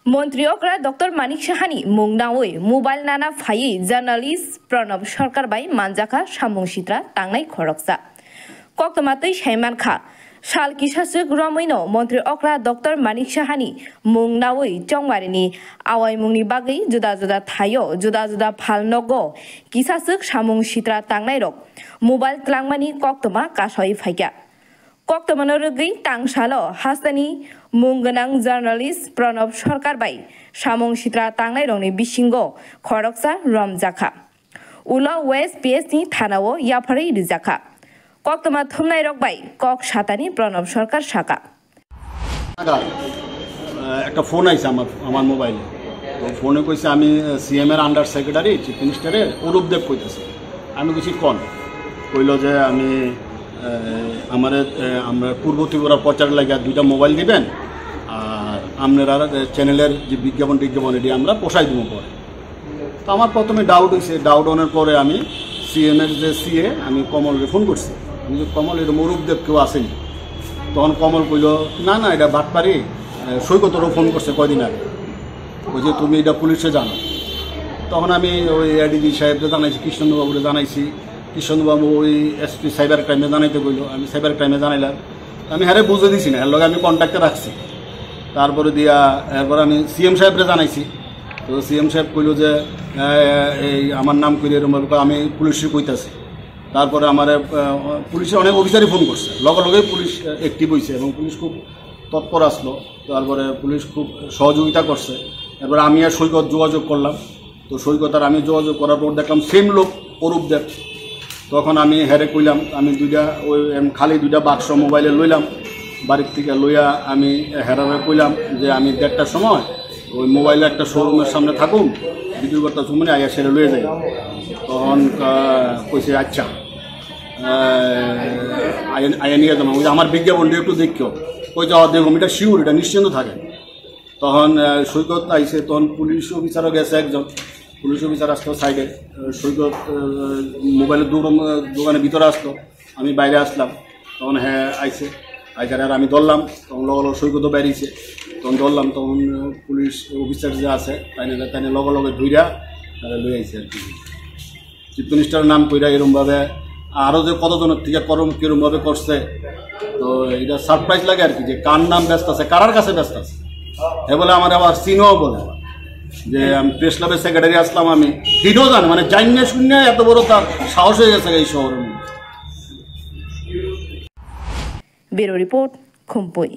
মন্ত্রী অকরা ডক্টর মানিক সাহানি মুংনাওই মোবাইল নানা ফাই জার্নালিস্ট প্রণব সরকার বাই মানজাখা সামুং সিত্রা তাंनाय খরকসা কক্তমাতৈ সাইমানখা সাল কিসাসুক রমৈनो মন্ত্রী অকরা ডক্টর মানিক সাহানি মুংনাওই চংমারিনি আওয়াইমুংনি বাগै जुदा जुदा थायो जुदा जुदा फालनगो किसासुक सामुं सित्रा तांनाय रक मोबाइल tlangmani कक्तमा कासय फाइका कक्तमानो रगै तांसालो हास्तानि मुंगनां जार्नालिस्ट प्रणब सरकार बाय सामुं सित्रा तांनाय रंनि बिसिंगो खरकसा रमजाखा उला वेस्ट पिएसनि थानाव याफारै रिजाखा कक्तमा थुमनाय रक बाय कक सातानि प्रणब सरकार शाखा একটা ফোন আইছে আমার মোবাইলে তো ফোনে কইছে আমি সিএম এর আন্ডার সেক্রেটারি চিফ মিনিস্টারের অরূপদেব কইতেছি আমি কিছু কোন কইল যে আমি আমরা পূর্ব ত্রিপুরা প্রচার লাগা দুইটা মোবাইল দিবেন আর আপনারা চ্যানেলের যে বিজ্ঞাপন এটি আমরা পোষাই দেবো পরে তো আমার প্রথমে ডাউট হয়েছে ডাউট হওয়ার পরে আমি সিএম এর যে সিএ আমি কমলকে ফোন করছি আমি যে কমল এরকম অরূপদেব কেউ আসেনি তখন কমল কইল না না এটা বাটপারি সৈকতরও ফোন করছে কয়দিন আগে ওই যে তুমি এটা পুলিশে জানো তখন আমি ওই এডিজি সাহেবকে জানাইছি কৃষ্ণবাবুরে জানাইছি কৃষ্ণবাবু ওই এসপি সাইবার ক্রাইমে জানাইতে কইল আমি সাইবার ক্রাইমে জানাইলাম আমি হ্যাঁ বুঝে দিছি না এর লগে আমি কন্ট্যাক্টে রাখছি তারপরে দিয়া এরপর আমি সিএম সাহেবরে জানাইছি তো সিএম সাহেব কইল যে এই আমার নাম কইলে এরকম আমি পুলিশে কইতাছি তারপরে আমার পুলিশে অনেক অফিসারই ফোন করছে লগে লগেই পুলিশ অ্যাক্টিভ হয়েছে এবং পুলিশ খুব তৎপর আসলো তারপরে পুলিশ খুব সহযোগিতা করছে এরপরে আমি আর সৈকত যোগাযোগ করলাম তো সৈকত আর আমি যোগাযোগ করার পর দেখলাম সেম লোক অরূপদেব তখন আমি হেরে কইলাম আমি ওই খালি দুইটা বাক্স মোবাইলে লইলাম বাড়ির থেকে লইয়া আমি হেরারে কইলাম যে আমি 1:30টার সময় ওই মোবাইলে একটা শোরুমের সামনে থাকুন ভিডিও করতে সময় আয়া সেরে লয়ে যাই তখন কইছে আচ্ছা আয়া নিয়ে যাবো ওই আমার বিজ্ঞাপনটা একটু দেখিও ওই যাওয়া দেখুন এটা শিওর এটা নিশ্চিন্ত থাকে তখন সৈকত আইসে তখন পুলিশ অফিসারও গেছে একজন পুলিশ অফিসার আসলো সাইডে সৈকত মোবাইলের দোকানের ভিতরে আসলো আমি বাইরে আসলাম তখন হ্যাঁ আইসে আইসার আর আমি ধরলাম তখন লগে লগে সৈকতও বেরিয়েছে তখন ধরলাম তখন পুলিশ অফিসার যে আছে তাই লগে লগে ধুইরা লই আইসে আর কি চিফ মিনিস্টারের নাম কইরা এরমভাবে আরও যে কতজনের থেকে কিরমভাবে করছে তো এটা সারপ্রাইজ লাগে আর কি যে কার নাম ব্যস্ত আছে কারার কাছে ব্যস্ত আছে এ বলে আমার আবার চিনও বলে যে আমি প্রেস ক্লাবের সেক্রেটারি আসলাম আমি হিডও জানে মানে জানিয়ে শুনে এত বড় তার সাহস হয়ে গেছে এই শহরের মধ্যে ব্যুরো রিপোর্ট খুমপুই।